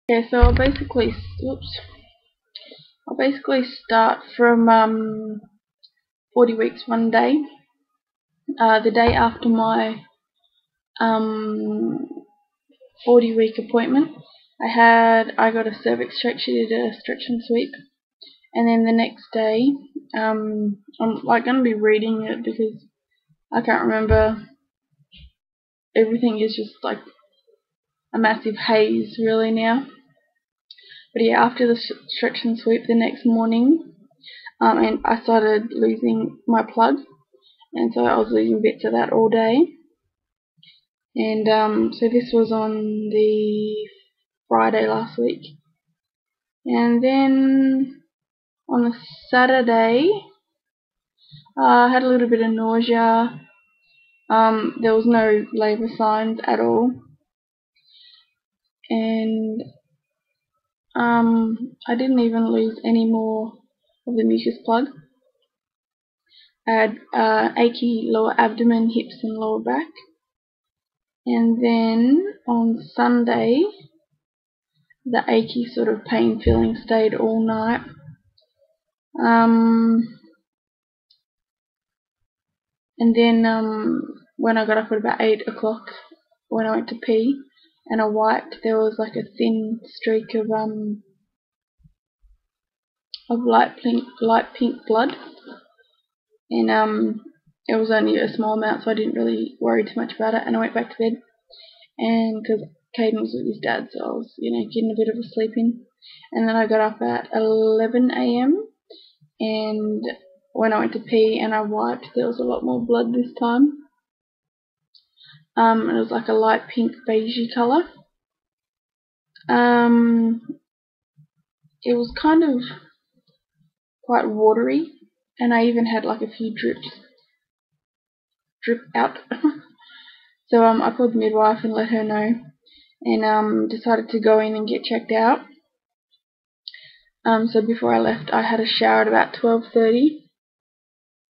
Yeah, so I'll basically start from 40 weeks one day. The day after my 40-week appointment, I got a cervix check. She did a stretch and sweep, and then the next day, I'm like gonna be reading it because I can't remember. Everything is just like a massive haze really now. But yeah, after the stretch and sweep the next morning, and I started losing my plug, and so I was losing bits of that all day. And so this was on the Friday last week, and then on the Saturday, I had a little bit of nausea. There was no labour signs at all, and I didn't even lose any more of the mucus plug. I had achy lower abdomen, hips, and lower back. And then on Sunday, the achy sort of pain feeling stayed all night. And then when I got up at about 8 o'clock, when I went to pee and I wiped, there was like a thin streak of light pink blood, and it was only a small amount, so I didn't really worry too much about it. And I went back to bed, and because Caden was with his dad, so I was, getting a bit of a sleep in. And then I got up at 11 a.m. and when I went to pee and I wiped, there was a lot more blood this time. It was like a light pink beigey colour. It was kind of quite watery, and I even had like a few drips drip out. So I called the midwife and let her know, and decided to go in and get checked out. So before I left, I had a shower at about 12:30,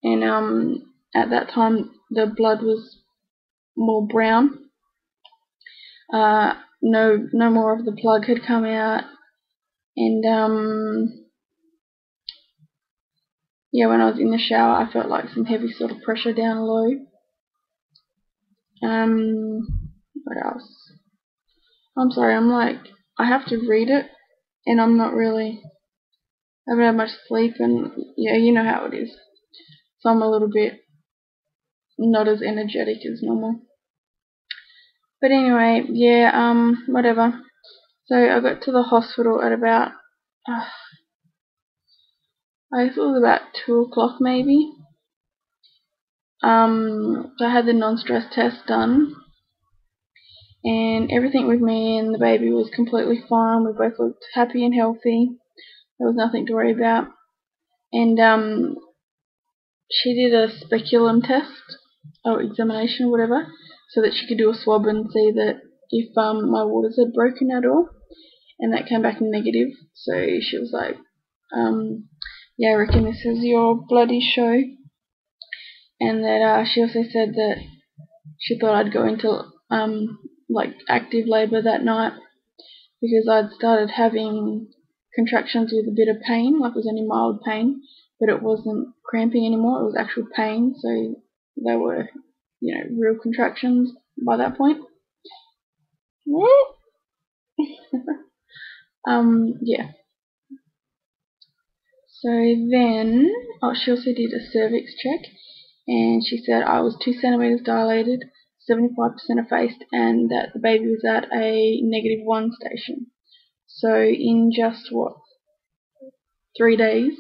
and at that time the blood was more brown. No more of the plug had come out, and yeah, when I was in the shower, I felt like some heavy sort of pressure down low. What else? I'm sorry, I have to read it, and I'm not really, I haven't had much sleep, and yeah, you know how it is. So I'm a little bit not as energetic as normal. But anyway, yeah, whatever. So I got to the hospital at about, I guess it was about 2 o'clock maybe. So I had the non-stress test done, and everything with me and the baby was completely fine. We both looked happy and healthy. There was nothing to worry about. And she did a speculum test, or examination, or whatever, so that she could do a swab and see that if my waters had broken at all, and that came back negative. So she was like, yeah, I reckon this is your bloody show. And that she also said that she thought I'd go into like active labour that night, because I'd started having contractions with a bit of pain, like it was only mild pain, but it wasn't cramping anymore, it was actual pain, so they were, real contractions by that point. Yeah. So then, she also did a cervix check, and she said I was 2 centimeters dilated, 75% effaced, and that the baby was at a -1 station. So in just 3 days,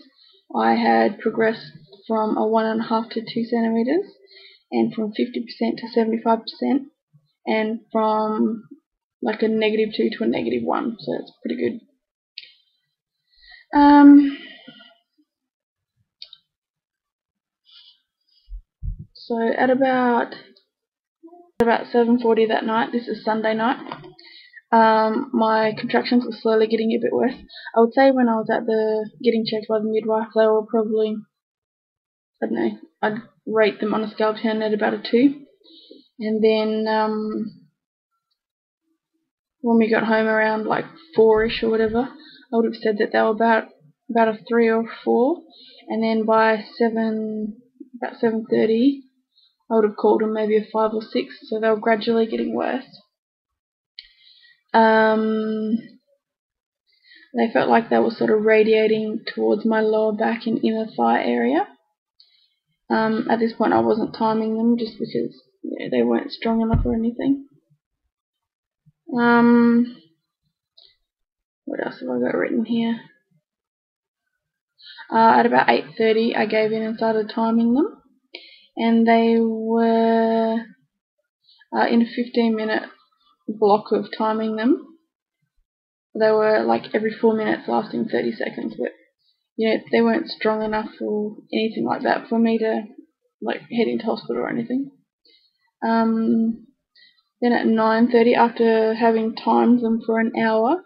I had progressed from a 1.5 to 2 centimeters, and from 50% to 75%, and from like a -2 to a -1. So that's pretty good. So at about 7:40 that night, this is Sunday night, my contractions were slowly getting a bit worse. I would say when I was at getting checked by the midwife, they were probably, I don't know, I'd rate them on a scale of 10 at about a 2. And then when we got home around like 4ish or whatever, I would have said that they were about a 3 or 4, and then by about 7:30, I would have called them maybe a 5 or 6. So they were gradually getting worse. They felt like they were sort of radiating towards my lower back and inner thigh area. At this point, I wasn't timing them just because they weren't strong enough or anything. What else have I got written here? At about 8:30, I gave in and started timing them, and they were in a 15-minute block of timing them. They were like every 4 minutes, lasting 30 seconds, but they weren't strong enough or anything like that for me to like head into hospital or anything. Then at 9:30, after having timed them for an hour,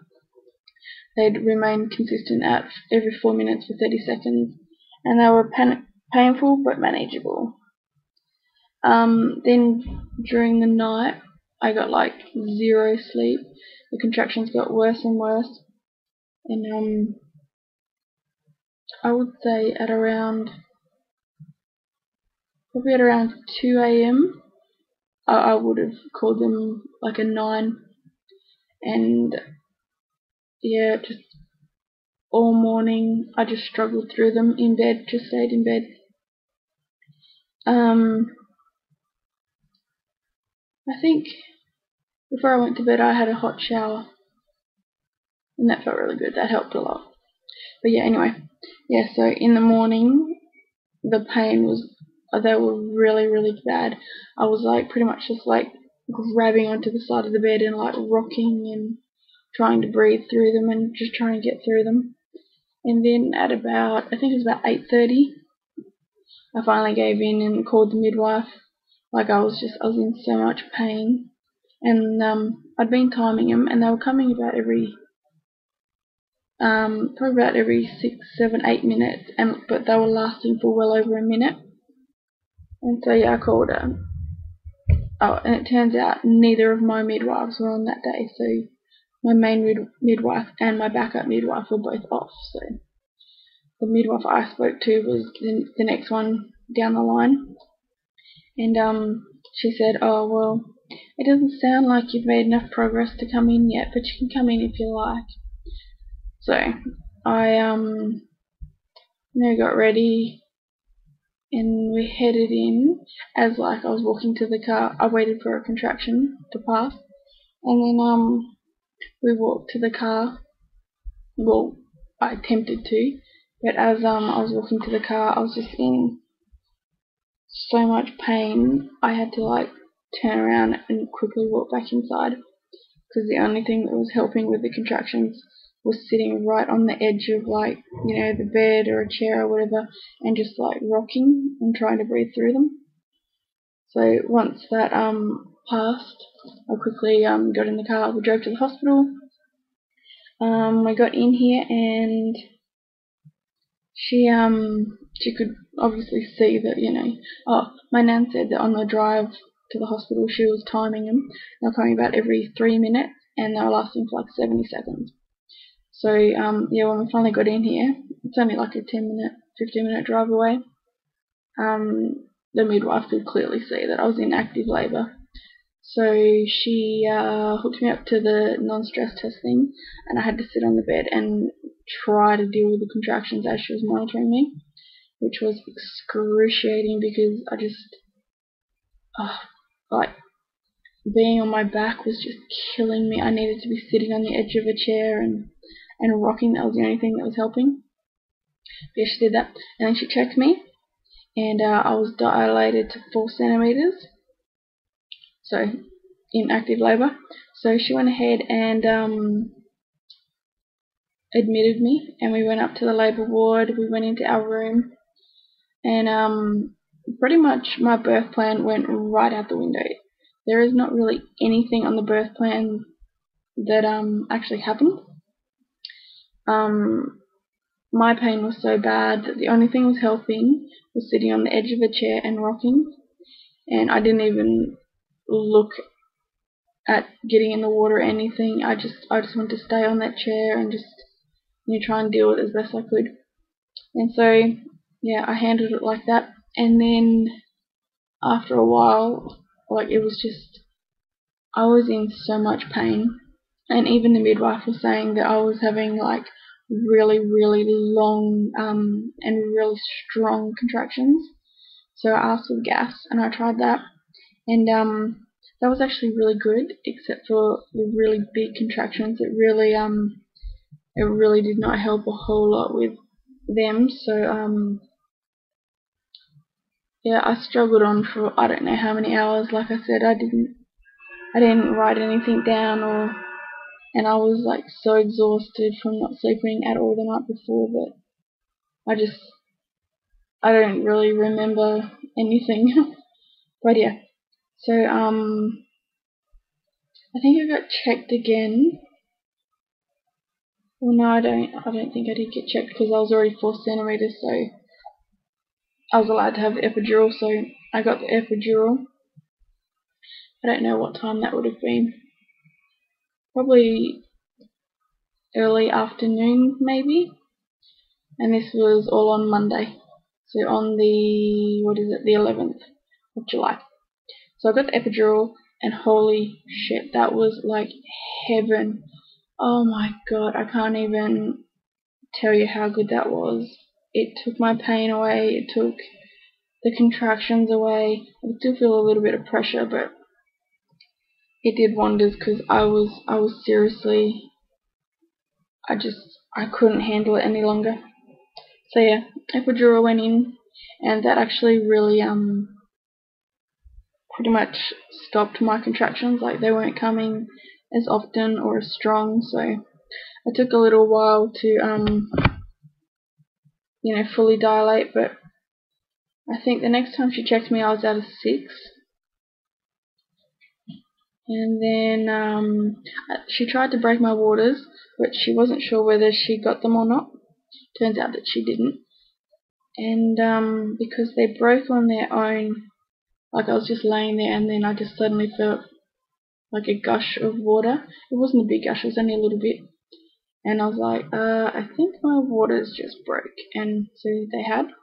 they'd remained consistent at every 4 minutes for 30 seconds, and they were painful but manageable. Then during the night, I got like 0 sleep. The contractions got worse and worse, and I would say probably at around 2 a.m. I would have called them like a 9, and yeah, just all morning I just struggled through them in bed, just stayed in bed. I think before I went to bed I had a hot shower, and that felt really good. That helped a lot. But yeah, anyway, so in the morning the pain they were really, really bad. I was like pretty much just like grabbing onto the side of the bed and like rocking and trying to breathe through them and just trying to get through them. And then at about, I think it was about 8:30, I finally gave in and called the midwife. Like I was in so much pain, and I'd been timing them, and they were coming about probably about every 6, 7, 8 minutes, but they were lasting for well over a minute. And so yeah, I called her. Oh, and it turns out neither of my midwives were on that day, so my main midwife and my backup midwife were both off. So the midwife I spoke to was the next one down the line, and she said, "Oh well, it doesn't sound like you've made enough progress to come in yet, but you can come in if you like." So I got ready, and we headed in. As like I was walking to the car, I waited for a contraction to pass, and then we walked to the car. Well, I attempted to, but as I was walking to the car, I was just in so much pain. I had to like turn around and quickly walk back inside, because the only thing that was helping with the contractions was sitting right on the edge of like the bed or a chair or whatever, and just like rocking and trying to breathe through them. So once that passed, I quickly got in the car. We drove to the hospital. I got in here, and she could obviously see that my nan said that on the drive to the hospital she was timing them. They were coming about every 3 minutes, and they were lasting for like 70 seconds. So when we finally got in here, it's only like a 15-minute drive away. The midwife could clearly see that I was in active labour. So she hooked me up to the non-stress test thing, and I had to sit on the bed and try to deal with the contractions as she was monitoring me, which was excruciating because I just like being on my back was just killing me. I needed to be sitting on the edge of a chair and rocking. That was the only thing that was helping. But yeah, she did that, and then she checked me, and I was dilated to 4 centimeters, so in active labour. So she went ahead and admitted me, and we went up to the labour ward. We went into our room, and pretty much my birth plan went right out the window. There is not really anything on the birth plan that actually happened. My pain was so bad that the only thing was helping was sitting on the edge of a chair and rocking, and I didn't even look at getting in the water or anything. I just wanted to stay on that chair and just try and deal with it as best I could. And so yeah, I handled it like that. And then after a while, like, it was just, I was in so much pain, and even the midwife was saying that I was having like really, really long and really strong contractions. So I asked for gas, and I tried that, and that was actually really good, except for the really big contractions. It really did not help a whole lot with them. So yeah, I struggled on for I don't know how many hours. Like I said, I didn't write anything down, and I was like so exhausted from not sleeping at all the night before that I don't really remember anything. But yeah, so I think I got checked again. Well, no, I don't think I did get checked because I was already 4 centimeters, so I was allowed to have the epidural. So I got the epidural. I don't know what time that would have been. Probably early afternoon, maybe. And this was all on Monday. So on the, the 11th of July. So I got the epidural, and holy shit, that was like heaven. Oh my god, I can't even tell you how good that was. It took my pain away, it took the contractions away. I still feel a little bit of pressure, but it did wonders because I was seriously, I couldn't handle it any longer. So yeah, epidural went in, and that actually really pretty much stopped my contractions. Like, they weren't coming as often or as strong, so it took a little while to fully dilate, but I think the next time she checked me I was at a 6. And then she tried to break my waters, but she wasn't sure whether she got them or not. Turns out that she didn't. And because they broke on their own, like, I was just laying there, and then I just suddenly felt like a gush of water. It wasn't a big gush, it was only a little bit. And I was like, I think my waters just broke. And so they had.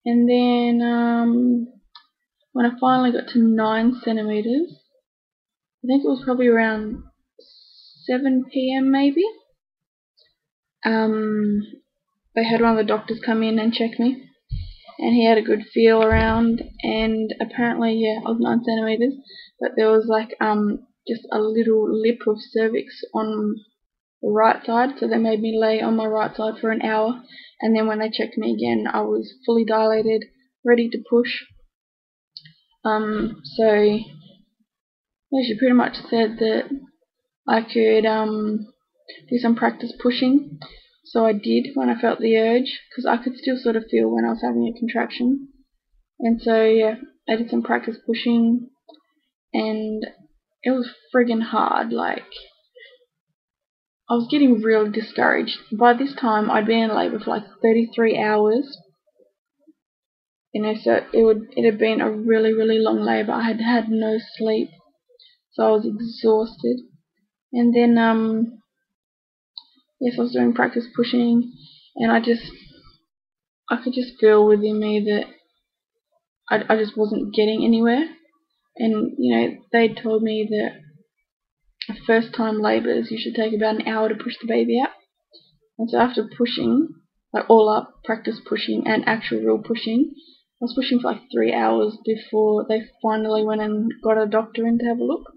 And then when I finally got to 9 centimeters, I think it was probably around 7 p.m. maybe, they had one of the doctors come in and check me, and he had a good feel around, and apparently, yeah, I was 9 centimeters, but there was like just a little lip of cervix on the right side, so they made me lay on my right side for an hour, and then when they checked me again, I was fully dilated, ready to push. So yeah, she pretty much said that I could do some practice pushing. So I did when I felt the urge, because I could still sort of feel when I was having a contraction. And so yeah, I did some practice pushing, and it was friggin' hard. Like, I was getting really discouraged. By this time, I'd been in labour for like 33 hours. So it had been a really, really long labour. I had had no sleep, so I was exhausted. And then yes, I was doing practice pushing, and I could just feel within me that I just wasn't getting anywhere. And they told me that first time labours you should take about an hour to push the baby out. And so after pushing, like all up, practice pushing and actual real pushing, I was pushing for like 3 hours before they finally went and got a doctor in to have a look.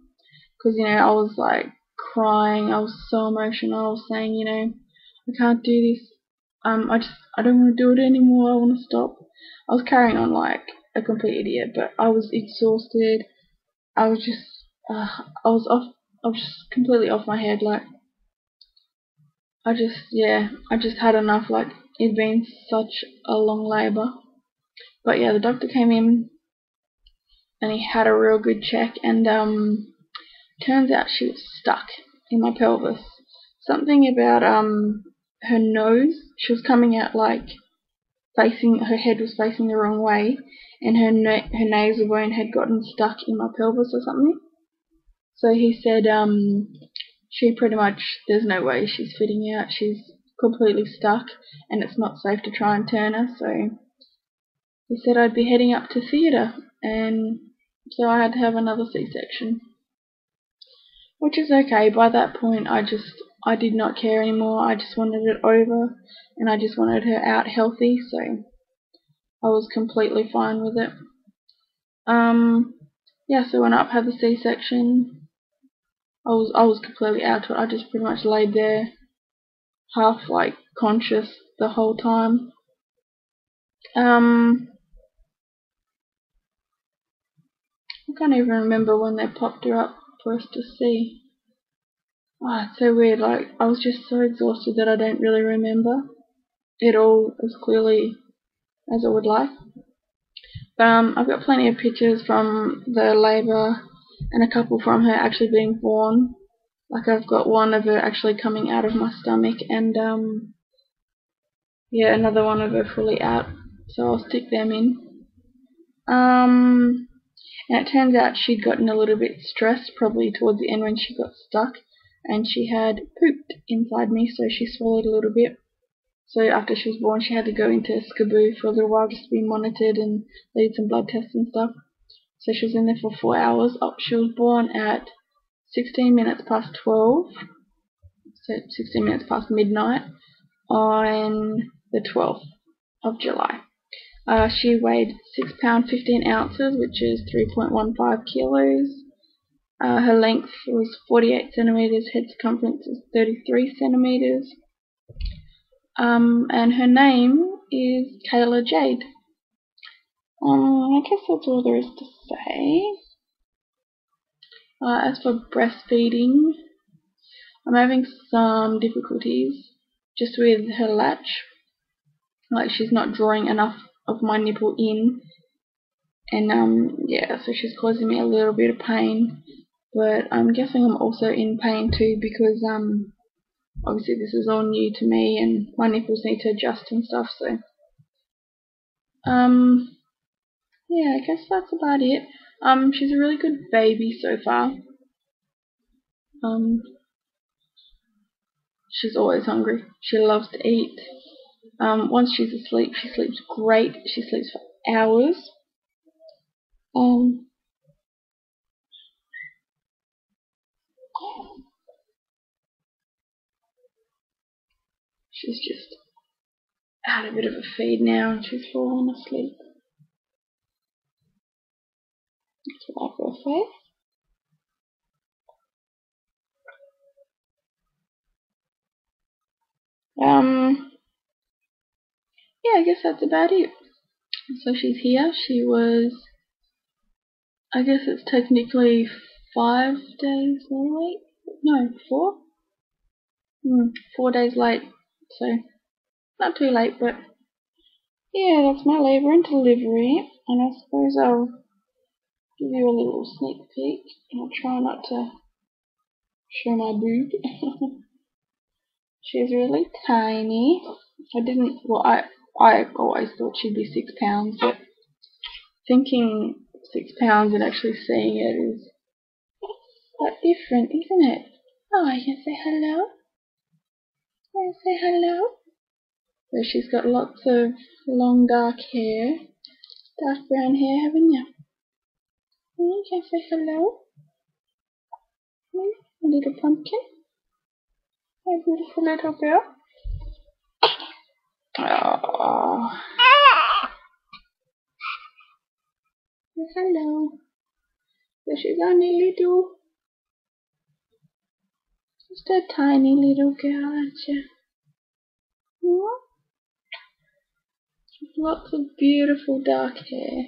Because I was like crying, I was so emotional, I was saying, I can't do this, I don't want to do it anymore, I want to stop. I was carrying on like a complete idiot, but I was exhausted. I was just, I was just completely off my head. Like, I just had enough. Like, it'd been such a long labour. But yeah, the doctor came in, and he had a real good check, and turns out she was stuck in my pelvis. Something about her nose, she was coming out like her head was facing the wrong way, and her nasal bone had gotten stuck in my pelvis or something. So he said she pretty much, there's no way she's fitting out. She's completely stuck and it's not safe to try and turn her. So he said I'd be heading up to theatre, and so I had to have another C-section. Which is okay. By that point I did not care anymore. I just wanted it over and I just wanted her out healthy, so I was completely fine with it. Yeah, so went up, had the C-section. I was completely out of it. I just pretty much laid there half like conscious the whole time. I can't even remember when they popped her up for us to see. Oh, it's so weird. Like, I was just so exhausted that I don't really remember it all as clearly as I would like. But I've got plenty of pictures from the labour and a couple from her actually being born. Like, I've got one of her actually coming out of my stomach, and yeah, another one of her fully out. So I'll stick them in. And it turns out she'd gotten a little bit stressed probably towards the end when she got stuck, and she had pooped inside me, so she swallowed a little bit. So after she was born, she had to go into SCABU for a little while just to be monitored, and they did some blood tests and stuff. So she was in there for 4 hours. Oh, she was born at 16 minutes past 12, so 16 minutes past midnight on the 12th of July. She weighed £6 15 ounces, which is 3.15 kilos. Her length was 48 centimeters. Head circumference is 33 centimeters. And her name is Kayla Jade. I guess that's all there is to say. As for breastfeeding, I'm having some difficulties just with her latch. Like, she's not drawing enough of my nipple in, and yeah, so she's causing me a little bit of pain. But I'm guessing I'm also in pain too, because obviously this is all new to me and my nipples need to adjust and stuff. So yeah, I guess that's about it. She's a really good baby so far. She's always hungry. She loves to eat. Once she's asleep, she sleeps great. She sleeps for hours. She's just had a bit of a feed now and she's fallen asleep. That's what I've got to say. Yeah, I guess that's about it. So she's here. She was, I guess it's technically 5 days late. No, 4? 4 days late. So not too late, but yeah, that's my labour and delivery. And I suppose I'll give you a little sneak peek. I'll try not to show my boob. She's really tiny. I always thought she'd be 6 pounds, but thinking 6 pounds and actually seeing it is quite different, isn't it? Oh, you can say hello? You can say hello? So she's got lots of long dark hair, dark brown hair, haven't you? You can say hello? A little pumpkin? A beautiful little girl? Oh. Hello. So she's only little. Just a tiny little girl, aren't you? She's lots of beautiful dark hair.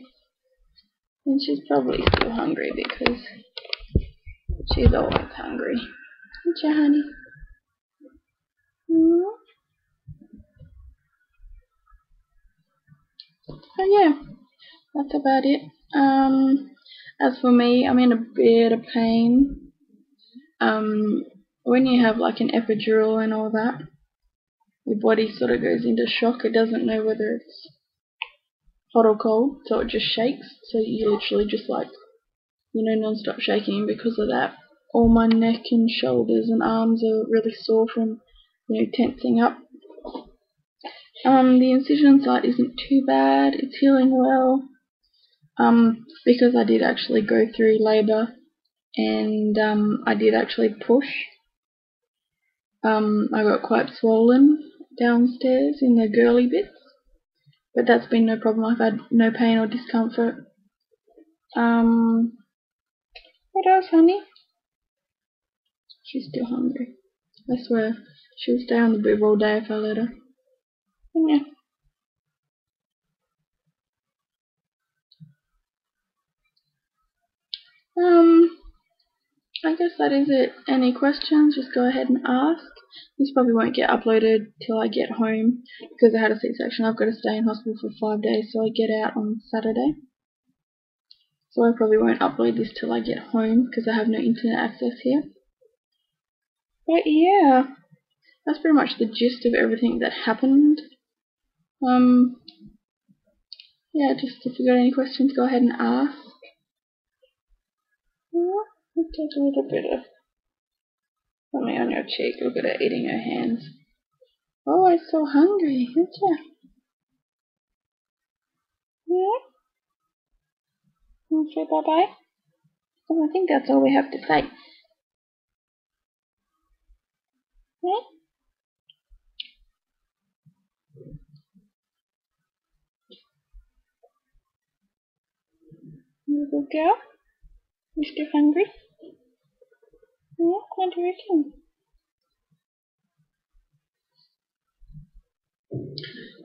And she's probably still hungry because she's always hungry. Aren't you, honey? So yeah, that's about it. As for me, I'm in a bit of pain. When you have like an epidural and all that, your body sort of goes into shock. It doesn't know whether it's hot or cold, so it just shakes. So you literally just like, non-stop shaking because of that. all my neck and shoulders and arms are really sore from, tensing up. The incision site isn't too bad. It's healing well. Because I did actually go through labour and I did actually push. I got quite swollen downstairs in the girly bits, but that's been no problem. I've had no pain or discomfort. What else, honey? She's still hungry. I swear, she'll stay on the boob all day if I let her. Yeah. I guess that is it. Any questions, just go ahead and ask. This probably won't get uploaded till I get home because I had a C-section. I've got to stay in hospital for 5 days, so I get out on Saturday. So I probably won't upload this till I get home because I have no internet access here. But yeah, that's pretty much the gist of everything that happened. Yeah, just if you got any questions, go ahead and ask. Let's take a little bit of something on your cheek. Look at her eating her hands. Oh, I'm so hungry, aren't you? Yeah? Want to say bye-bye? Well, I think that's all we have to say. Yeah? You good girl? You still hungry? Yeah, what do you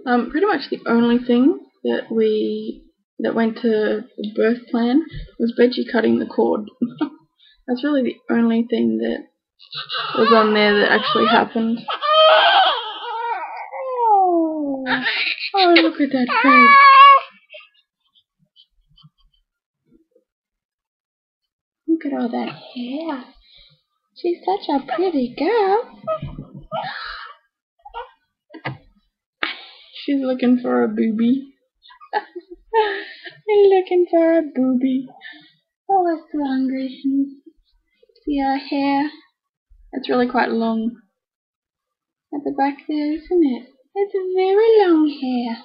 reckon? Pretty much the only thing that went to the birth plan was Veggie cutting the cord. That's really the only thing that was on there that actually happened. Oh, look at that face. Look at all that hair. She's such a pretty girl. She's looking for a booby. Looking for a booby. Oh, I'm so hungry. See her hair? It's really quite long at the back there, isn't it? It's a very long hair.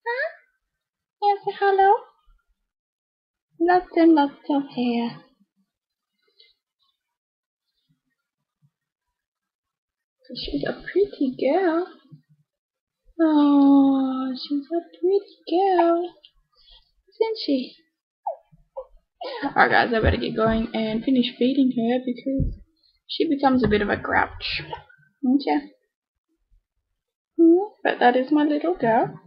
Huh? Yes, hello? Lots and lots of hair. She's a pretty girl. Oh, she's a pretty girl. Isn't she? Alright guys, I better get going and finish feeding her because she becomes a bit of a grouch. Won't ya? But that is my little girl.